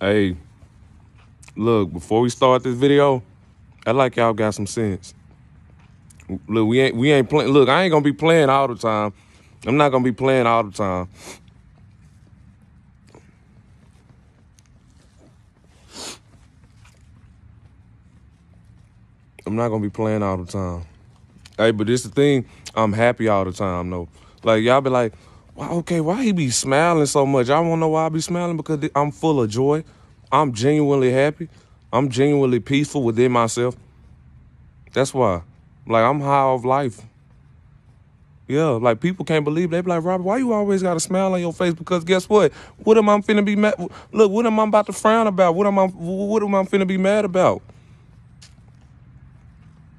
Hey, look, before we start this video, I like y'all got some sense. Look, we ain't playing. Look, I ain't gonna be playing all the time. I'm not gonna be playing all the time. I'm not gonna be playing all the time. Hey, but this the thing. I'm happy all the time, though. Like, y'all be like, well, okay, why he be smiling so much? I wanna know why I be smiling, because I'm full of joy. I'm genuinely happy. I'm genuinely peaceful within myself. That's why. Like, I'm high off life. Yeah, like, people can't believe. They be like, Robert, why you always got a smile on your face? Because guess what? What am I finna be mad? Look, what am I about to frown about? What am I finna be mad about?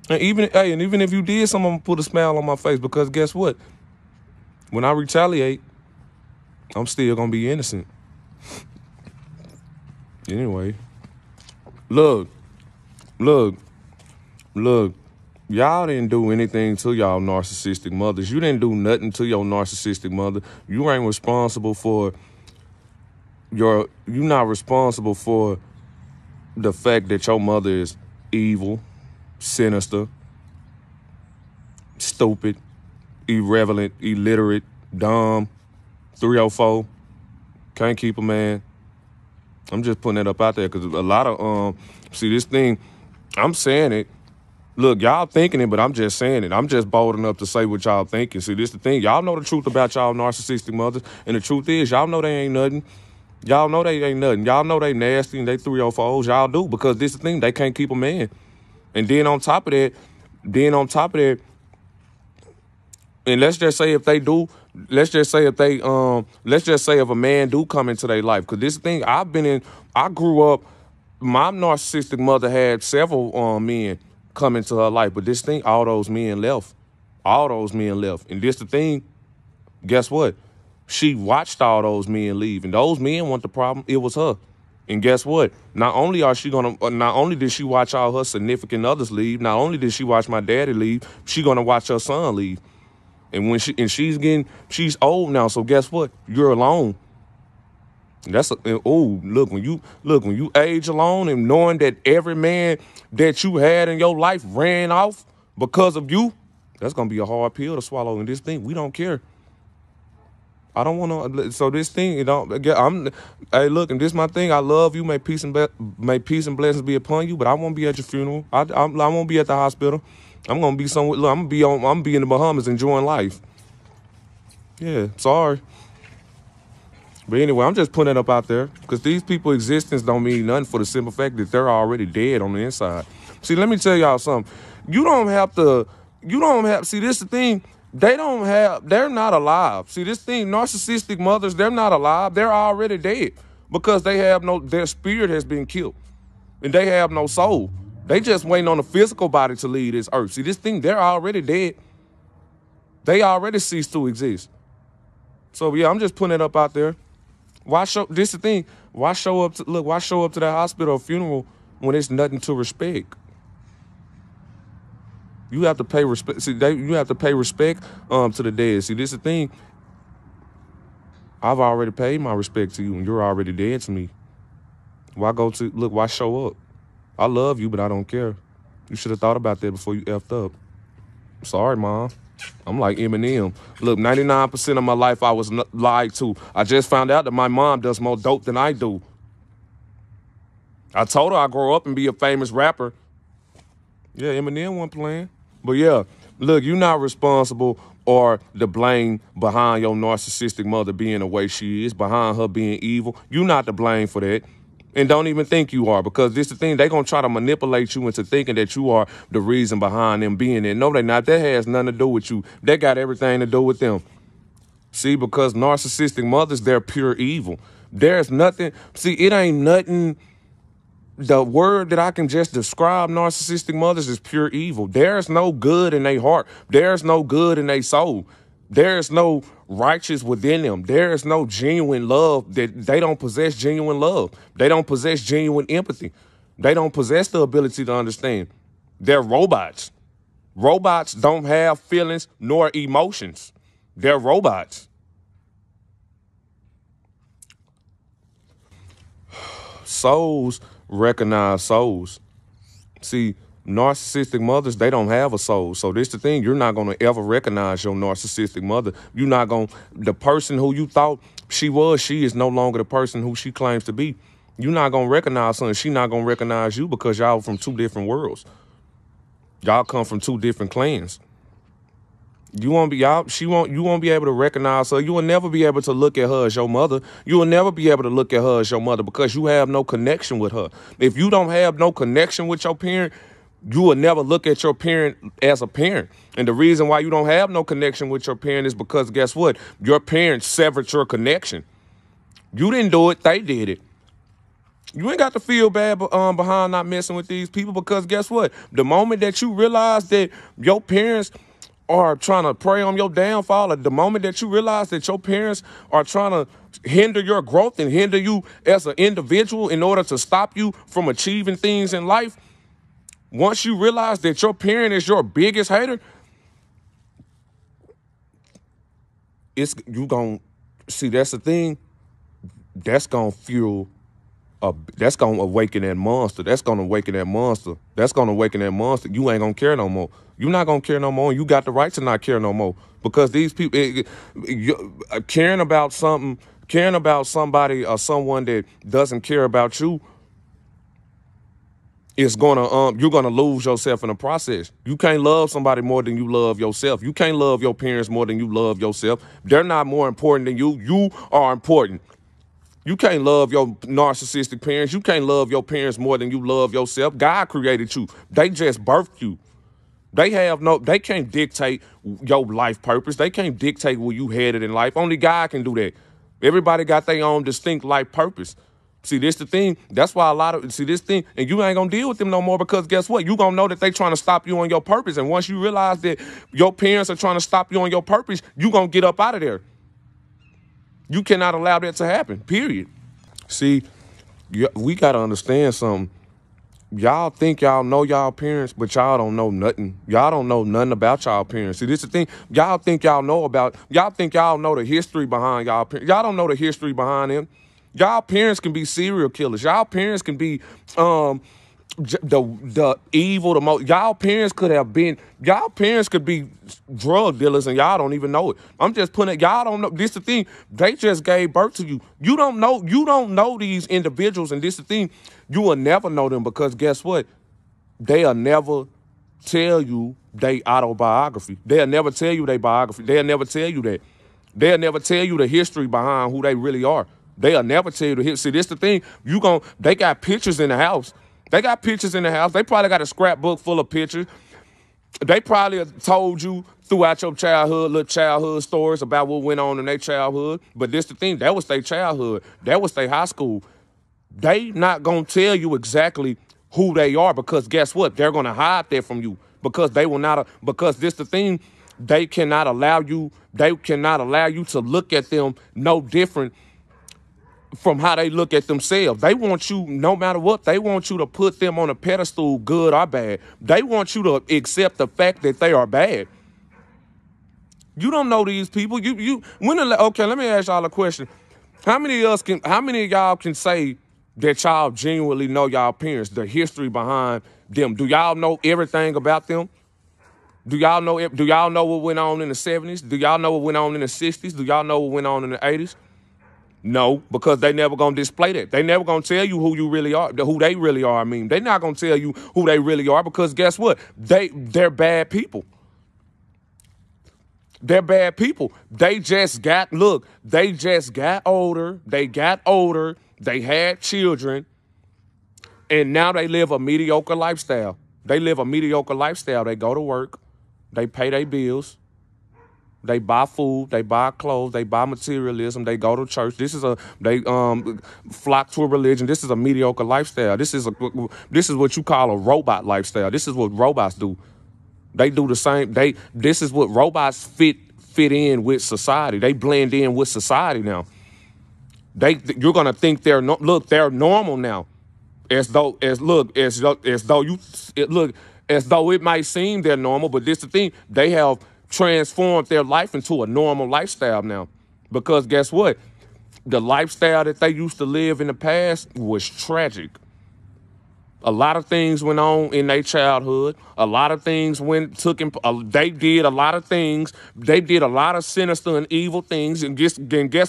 And even if you did, someone put a smile on my face, because guess what? When I retaliate, I'm still gonna be innocent. Anyway, look. Y'all didn't do anything to y'all narcissistic mothers. You didn't do nothing to your narcissistic mother. You ain't responsible for you're not responsible for the fact that your mother is evil, sinister, stupid, irrelevant, illiterate, dumb, 304, can't keep a man. I'm just putting that up out there because a lot of, see, this thing, I'm saying it. Look, y'all thinking it, but I'm just saying it. I'm just bold enough to say what y'all thinking. See, this the thing. Y'all know the truth about y'all narcissistic mothers, and the truth is, y'all know they ain't nothing. Y'all know they ain't nothing. Y'all know they nasty and they 304s. Y'all do, because this the thing. They can't keep a man. And then on top of that, and let's just say if a man do come into their life, because this thing I grew up, my narcissistic mother had several men come into her life, but this thing, all those men left. And this the thing, guess what? She watched all those men leave, and those men weren't the problem, it was her. And guess what? Not only did she watch all her significant others leave, not only did she watch my daddy leave, she gonna watch her son leave. And she's old now, so guess what? You're alone. When you age alone and knowing that every man that you had in your life ran off because of you, that's gonna be a hard pill to swallow. And this thing, we don't care. I don't want to. So this thing, hey, look, and this my thing. I love you. May peace and blessings be upon you. But I won't be at your funeral. I won't be at the hospital. I'm gonna be somewhere. Look, I'm gonna be in the Bahamas enjoying life. Yeah, sorry. But anyway, I'm just putting it up out there because these people's existence don't mean nothing for the simple fact that they're already dead on the inside. See, let me tell y'all something. See, this is the thing. They're not alive. See, this thing, narcissistic mothers, they're not alive. They're already dead because their spirit has been killed and they have no soul. They just waiting on the physical body to leave this earth. See, this thing, they're already dead. They already cease to exist. So, yeah, I'm just putting it up out there. This is the thing. Why show up to that hospital or funeral when it's nothing to respect? You have to pay respect. See, you have to pay respect to the dead. See, this is the thing. I've already paid my respect to you, and you're already dead to me. Why show up? I love you, but I don't care. You should have thought about that before you effed up. Sorry, Mom. I'm like Eminem. Look, 99% of my life I was lied to. I just found out that my mom does more dope than I do. I told her I'd grow up and be a famous rapper. Yeah, Eminem wasn't playing. But yeah, look, you're not responsible or the blame behind your narcissistic mother being the way she is, behind her being evil. You're not to blame for that. And don't even think you are, because this is the thing. They're going to try to manipulate you into thinking that you are the reason behind them being there. No, they're not. That has nothing to do with you. That got everything to do with them. See, because narcissistic mothers, they're pure evil. There's nothing. See, it ain't nothing. The word that I can just describe narcissistic mothers is pure evil. There's no good in their heart. There's no good in their soul. There's no righteous within them. There is no genuine love. That they don't possess genuine love. They don't possess genuine empathy. They don't possess the ability to understand. They're robots. Robots don't have feelings nor emotions. They're robots. Souls recognize souls. See, narcissistic mothers, they don't have a soul. So this the thing, you're not going to ever recognize your narcissistic mother. You're not going to, the person who you thought she is no longer the person who she claims to be. You're not going to recognize her, and she's not going to recognize you because y'all from two different worlds. Y'all come from two different clans. You won't be out. You won't be able to recognize her. You will never be able to look at her as your mother. You will never be able to look at her as your mother because you have no connection with her. If you don't have no connection with your parent, you will never look at your parent as a parent. And the reason why you don't have no connection with your parent is because guess what? Your parents severed your connection. You didn't do it. They did it. You ain't got to feel bad behind not messing with these people because guess what? The moment that you realize that your parents are trying to prey on your downfall, at the moment that you realize that your parents are trying to hinder your growth and hinder you as an individual in order to stop you from achieving things in life, once you realize that your parent is your biggest hater, that's the thing, that's going to fuel that's going to awaken that monster. That's going to awaken that monster. That's going to awaken that monster. You ain't going to care no more. You're not going to care no more. And you got the right to not care no more. Because these people, caring about somebody or someone that doesn't care about you is you're going to lose yourself in the process. You can't love somebody more than you love yourself. You can't love your parents more than you love yourself. They're not more important than you. You are important. You can't love your narcissistic parents. You can't love your parents more than you love yourself. God created you. They just birthed you. They can't dictate your life purpose. They can't dictate where you headed in life. Only God can do that. Everybody got their own distinct life purpose. See, this the thing. That's why and you ain't gonna deal with them no more because guess what? You gonna know that they trying to stop you on your purpose. And once you realize that your parents are trying to stop you on your purpose, you gonna get up out of there. You cannot allow that to happen, period. See, we got to understand something. Y'all think y'all know y'all parents, but y'all don't know nothing. Y'all don't know nothing about y'all parents. See, this is the thing. Y'all think y'all know the history behind y'all parents. Y'all don't know the history behind them. Y'all parents can be serial killers. Y'all parents can be the evil, the most. Y'all parents could be drug dealers and y'all don't even know it. I'm just putting it, y'all don't know. This the thing. They just gave birth to you. You don't know these individuals, and this the thing. You will never know them because guess what? They'll never tell you they autobiography. They'll never tell you their biography. They'll never tell you that. They'll never tell you the history behind who they really are. They'll never tell you the history. See, this the thing. They got pictures in the house. They probably got a scrapbook full of pictures. They probably have told you throughout your little childhood stories about what went on in their childhood. But this the thing, that was their childhood. That was their high school. They not going to tell you exactly who they are because guess what? They're going to hide that from you because because this the thing, they cannot allow you to look at them no different from how they look at themselves. They want you, no matter what, they want you to put them on a pedestal, good or bad. They want you to accept the fact that they are bad. You don't know these people. Okay, let me ask y'all a question. How many of y'all can say that y'all genuinely know y'all parents, the history behind them? Do y'all know everything about them? Do y'all know what went on in the 70s? Do y'all know what went on in the 60s? Do y'all know what went on in the 80s? No, because they never gonna display that. They never gonna tell you who you really are, who they really are. I mean, they're not gonna tell you who they really are because guess what? They're bad people. They're bad people. They just got older. They got older. They had children. And now they live a mediocre lifestyle. They go to work. They pay their bills. They buy food, they buy clothes, they buy materialism, they go to church. They flock to a religion. This is a mediocre lifestyle. This is what you call a robot lifestyle. This is what robots do. They do the same. This is what robots fit in with society. They blend in with society now. You're gonna think they're normal now, as though it might seem they're normal, but this is the thing. They have transformed their life into a normal lifestyle now. Because guess what? The lifestyle that they used to live in the past was tragic. A lot of things went on in their childhood. A lot of things they did a lot of things. They did a lot of sinister and evil things. And guess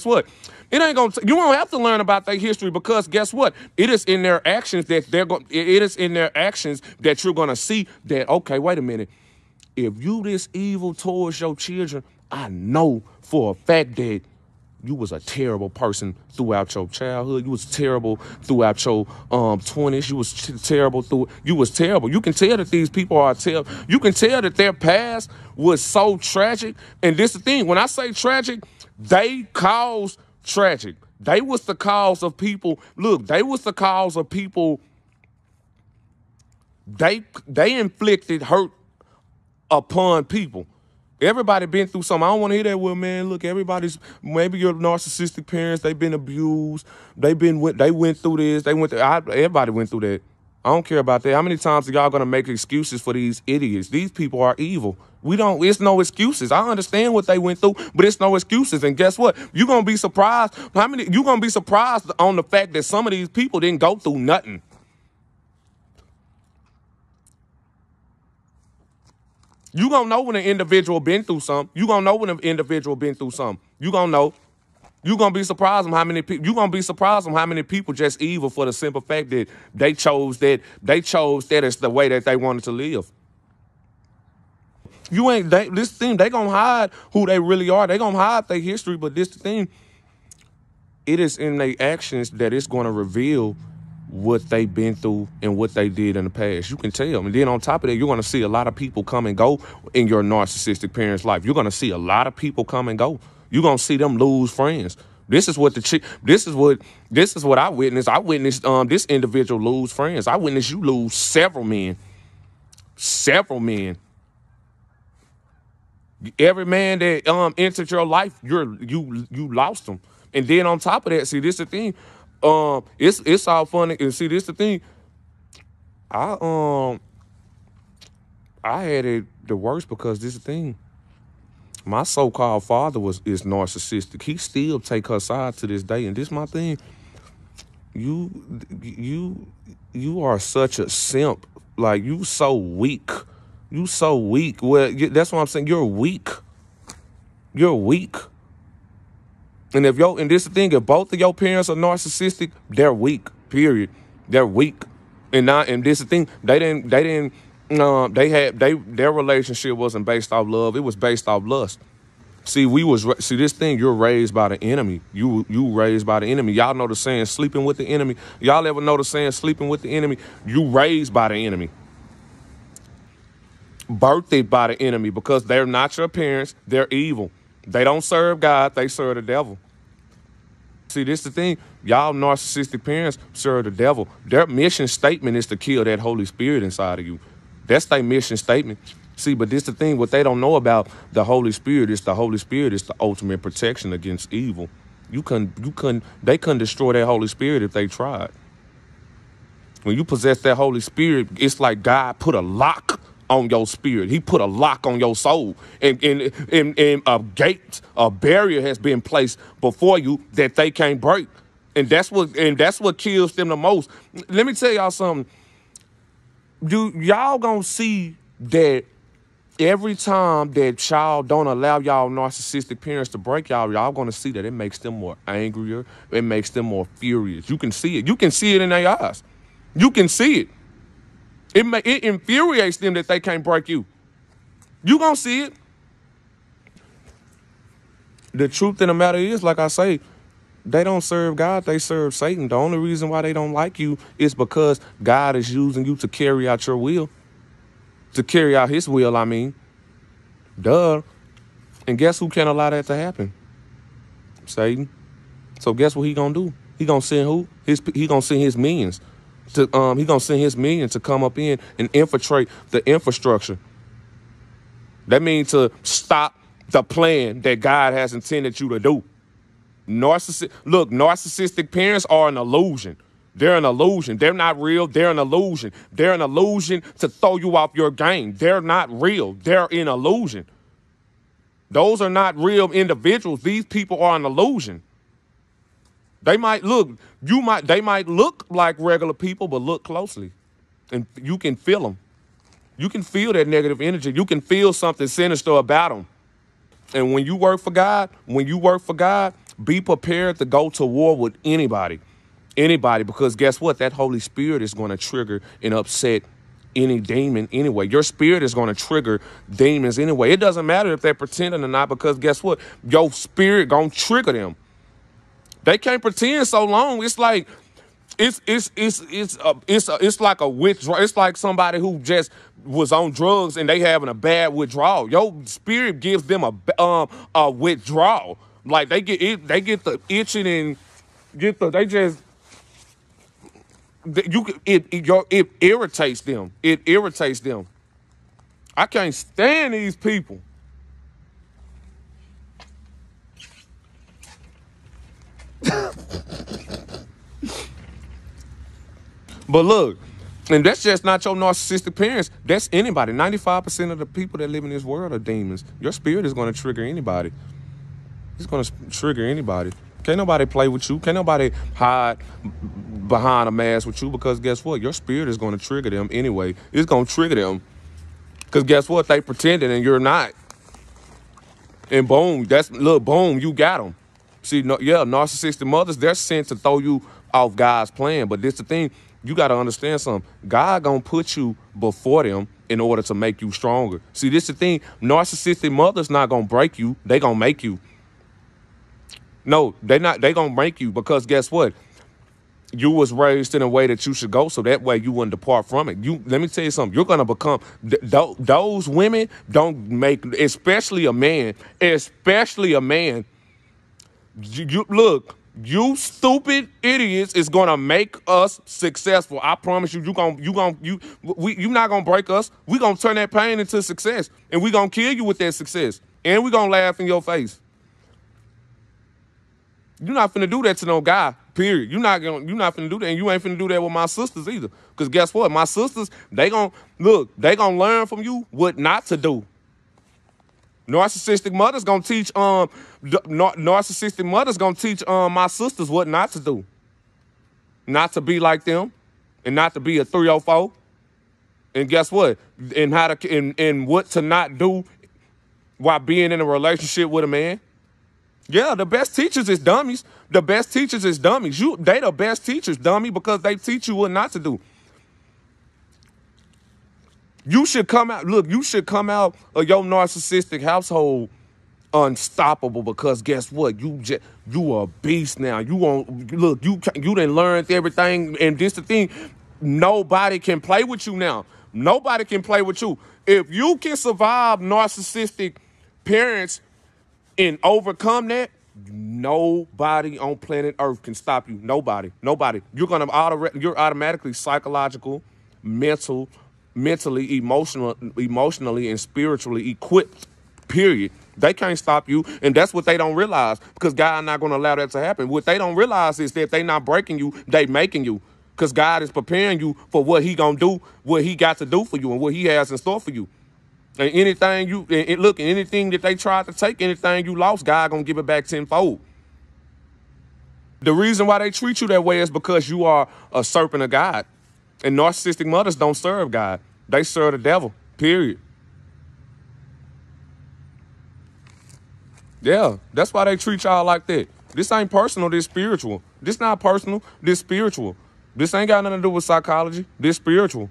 what? It ain't gonna. You won't have to learn about their history, because guess what? It is in their actions that It is in their actions that you're gonna see that. Okay, wait a minute. If you this evil towards your children, I know for a fact that you was a terrible person throughout your childhood. You was terrible throughout your 20s. You was terrible You was terrible. You can tell that these people are terrible. You can tell that their past was so tragic. And this is the thing. When I say tragic, they caused tragic. They was the cause of people. Look, they was the cause of people. They inflicted hurt upon people. Everybody been through something. I don't want to hear that. Well, man, look, maybe your narcissistic parents, they've been abused. They went through this. Everybody went through that. I don't care about that. How many times are y'all going to make excuses for these idiots? These people are evil. It's no excuses. I understand what they went through, but it's no excuses. And guess what? You're going to be surprised. You're going to be surprised on the fact that some of these people didn't go through nothing. You gonna know when an individual been through something. You gonna know when an individual been through something. You gonna know. You gonna be surprised on how many people. You gonna be surprised on how many people just evil for the simple fact that they chose that as the way that they wanted to live. They gonna hide who they really are. They gonna hide their history, but this the thing. It is in their actions that it's gonna reveal what they've been through and what they did in the past. You can tell. And then on top of that, you're going to see a lot of people come and go in your narcissistic parents' life. You're going to see a lot of people come and go. You're going to see them lose friends. This is what I witnessed. I witnessed this individual lose friends. I witnessed you lose several men. Several men. Every man that entered your life, you lost them. And then on top of that, see, this is the thing. It's all funny, and see, this the thing. I had it the worst because this is the thing. My so-called father is narcissistic. He still take her side to this day, and this my thing. You are such a simp. Like, you so weak. You so weak. Well, that's what I'm saying. You're weak. You're weak. And and this is the thing, if both of your parents are narcissistic, they're weak. Period. They're weak. And this is the thing, their relationship wasn't based off love. It was based off lust. See, this thing, you're raised by the enemy. You raised by the enemy. Y'all know the saying, sleeping with the enemy. Y'all ever know the saying, sleeping with the enemy? You raised by the enemy. Birthed by the enemy, because they're not your parents. They're evil. They don't serve God. They serve the devil. See, this is the thing. Y'all narcissistic parents serve the devil. Their mission statement is to kill that Holy Spirit inside of you. That's their mission statement. See, but this is the thing. What they don't know about the Holy Spirit is the Holy Spirit is the ultimate protection against evil. They couldn't destroy that Holy Spirit if they tried. When you possess that Holy Spirit, it's like God put a lock on your spirit. He put a lock on your soul, and a barrier has been placed before you that they can't break, and that's what kills them the most. Let me tell y'all something. Y'all gonna see that every time that y'all don't allow y'all narcissistic parents to break y'all gonna see that it makes them more angrier. It makes them more furious. You can see it. You can see it in their eyes. You can see it. It infuriates them that they can't break you. You gonna see it. The truth of the matter is, like I say, they don't serve God, they serve Satan. The only reason why they don't like you is because God is using you to carry out your will. To carry out his will, I mean. Duh. And guess who can't allow that to happen? Satan. So guess what he gonna do? He gonna send who? He gonna send his minions. He gonna send his minions to come up in and infiltrate the infrastructure. That means to stop the plan that God has intended you to do. Narcissistic parents are an illusion. They're an illusion. They're not real. They're an illusion. They're an illusion to throw you off your game. They're not real. They're an illusion. Those are not real individuals. These people are an illusion. They might look, they might look like regular people, but look closely. And you can feel them. You can feel that negative energy. You can feel something sinister about them. And when you work for God, be prepared to go to war with anybody. Anybody, because guess what? That Holy Spirit is going to trigger and upset any demon anyway. Your spirit is going to trigger demons anyway. It doesn't matter if they're pretending or not, because guess what? Your spirit going to trigger them. They can't pretend so long. It's like it's like a withdrawal. It's like somebody who just was on drugs and they having a bad withdrawal. Your spirit gives them a withdrawal. Like they get the itching and it irritates them. It irritates them. I can't stand these people. But look, and that's just not your narcissistic parents. That's anybody. 95% of the people that live in this world are demons. Your spirit is going to trigger anybody. It's going to trigger anybody. Can't nobody play with you. Can't nobody hide behind a mask with you, because guess what? Your spirit is going to trigger them anyway. It's going to trigger them. Because guess what? They pretending and you're not. And boom, boom, you got them. See, narcissistic mothers, they're sent to throw you off God's plan. But this the thing. You got to understand something. God going to put you before them in order to make you stronger. See, this the thing. Narcissistic mothers not going to break you. They going to make you. No, they not. They going to make you, because guess what? You was raised in a way that you should go, so that way you wouldn't depart from it. Let me tell you something. You're going to become, those women don't make, especially a man, look, you stupid idiots is gonna make us successful. I promise you. You're not gonna break us. We gonna turn that pain into success, and we gonna kill you with that success, and we gonna laugh in your face. You're not finna do that to no guy. Period. You're not finna do that, and you ain't finna do that with my sisters either. Cause guess what? My sisters, they gonna learn from you what not to do. Narcissistic mothers gonna teach my sisters what not to do. Not to be like them, and not to be a 304. And guess what? And how to and what to not do while being in a relationship with a man. Yeah, the best teachers is dummies. The best teachers is dummies. They the best teachers, dummy, because they teach you what not to do. You should come out. Look, you should come out of your narcissistic household unstoppable, because guess what? You a beast now. You won't look. You done learned everything, and this the thing. Nobody can play with you now. Nobody can play with you. If you can survive narcissistic parents and overcome that, nobody on planet Earth can stop you. Nobody. You're automatically psychological, mentally, emotionally, and spiritually equipped, period. They can't stop you, and that's what they don't realize, because God not going to allow that to happen. What they don't realize is that they not breaking you, they making you, because God is preparing you for what he going to do, what he got to do for you, and what he has in store for you. And anything anything that they tried to take, anything you lost, God going to give it back tenfold. The reason why they treat you that way is because you are a serpent of God. And narcissistic mothers don't serve God. They serve the devil, period. Yeah, that's why they treat y'all like that. This ain't personal, this spiritual. This not personal, this spiritual. This ain't got nothing to do with psychology. This spiritual.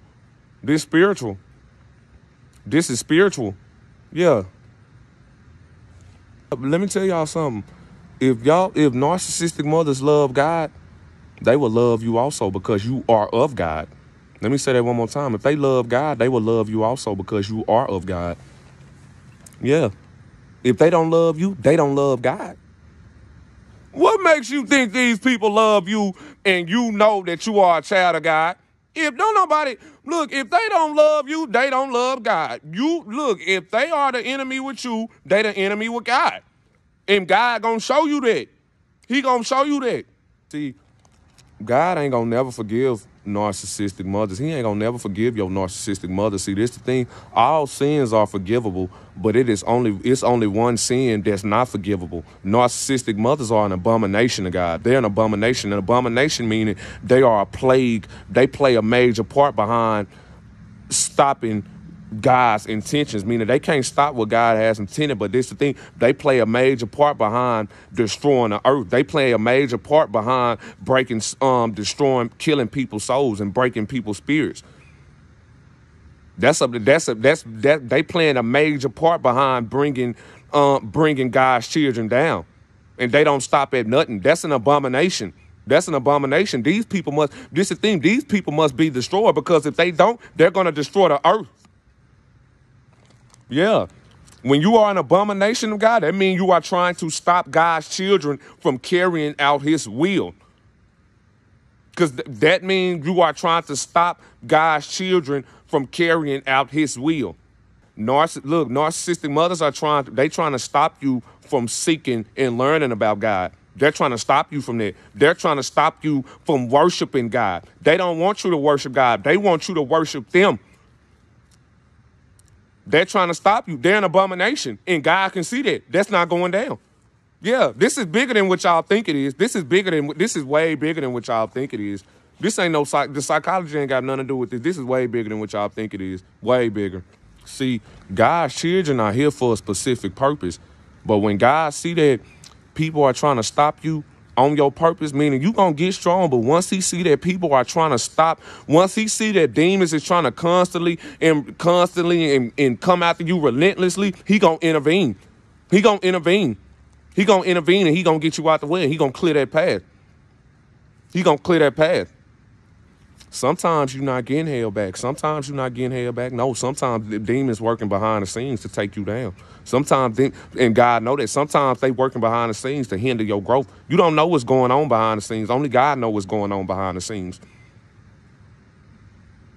This spiritual. This is spiritual. Yeah. Let me tell y'all something. If narcissistic mothers love God, they will love you also, because you are of God. Let me say that one more time. If they love God, they will love you also, because you are of God. Yeah. If they don't love you, they don't love God. What makes you think these people love you and you know that you are a child of God? If they don't love you, they don't love God. If they are the enemy with you, they the enemy with God. And God gonna show you that. He gonna show you that. See, God ain't gonna never forgive narcissistic mothers. He ain't gonna never forgive your narcissistic mother. See, this the thing. All sins are forgivable, but it's only one sin that's not forgivable. Narcissistic mothers are an abomination to God. They're an abomination. An abomination meaning they are a plague. They play a major part behind stopping God's intentions, meaning they can't stop what God has intended, but this is the thing, they play a major part behind destroying the earth. They play a major part behind destroying, killing people's souls and breaking people's spirits. They playing a major part behind bringing God's children down, and they don't stop at nothing. That's an abomination. That's an abomination. This is the thing, these people must be destroyed, because if they don't, they're going to destroy the earth. Yeah. When you are an abomination of God, that means you are trying to stop God's children from carrying out his will. Because that means you are trying to stop God's children from carrying out his will. Narcissistic mothers are trying to stop you from seeking and learning about God. They're trying to stop you from that. They're trying to stop you from worshiping God. They don't want you to worship God. They want you to worship them. They're trying to stop you. They're an abomination, and God can see that. That's not going down. Yeah, this is bigger than what y'all think it is. This is way bigger than what y'all think it is. This ain't the psychology ain't got nothing to do with this. This is way bigger than what y'all think it is. Way bigger. See, God's children are here for a specific purpose. But when God see that people are trying to stop you on your purpose, meaning you going to get strong, but once he see that people are trying to stop, once he see that demons is trying to constantly and come after you relentlessly, he going to intervene. He going to intervene. He going to intervene, and he going to get you out the way, and he going to clear that path. He going to clear that path. Sometimes you're not getting held back. Sometimes you're not getting held back. No, sometimes the demons working behind the scenes to take you down. Sometimes, and God know that, sometimes they working behind the scenes to hinder your growth. You don't know what's going on behind the scenes. Only God knows what's going on behind the scenes.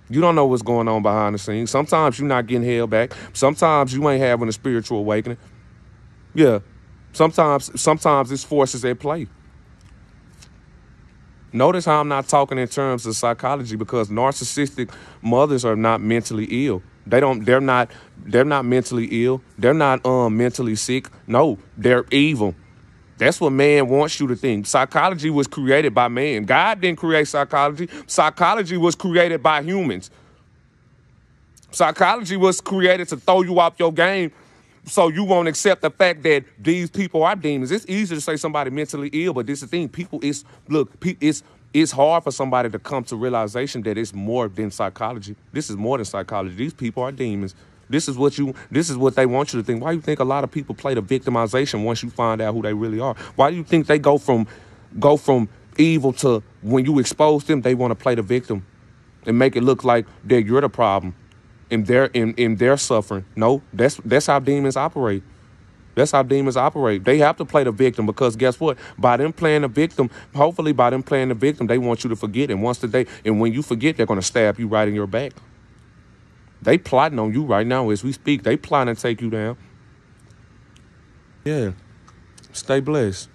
You don't know what's going on behind the scenes. Sometimes you're not getting held back. Sometimes you ain't having a spiritual awakening. Yeah. Sometimes it's forces at play. Notice how I'm not talking in terms of psychology, because narcissistic mothers are not mentally ill. They're not mentally ill. They're not mentally sick. No, they're evil. That's what man wants you to think. Psychology was created by man. God didn't create psychology. Psychology was created by humans. Psychology was created to throw you off your game, so you won't accept the fact that these people are demons. It's easy to say somebody mentally ill, but this is the thing. It's hard for somebody to come to realization that it's more than psychology. This is more than psychology. These people are demons. This is what they want you to think. Why do you think a lot of people play the victimization once you find out who they really are? Why do you think they go from evil to, when you expose them, they want to play the victim and make it look like that you're the problem and they're suffering? No, that's how demons operate. That's how demons operate. They have to play the victim, because guess what? By them playing the victim, they want you to forget. And when you forget, they're going to stab you right in your back. They plotting on you right now as we speak. They plotting to take you down. Yeah. Stay blessed.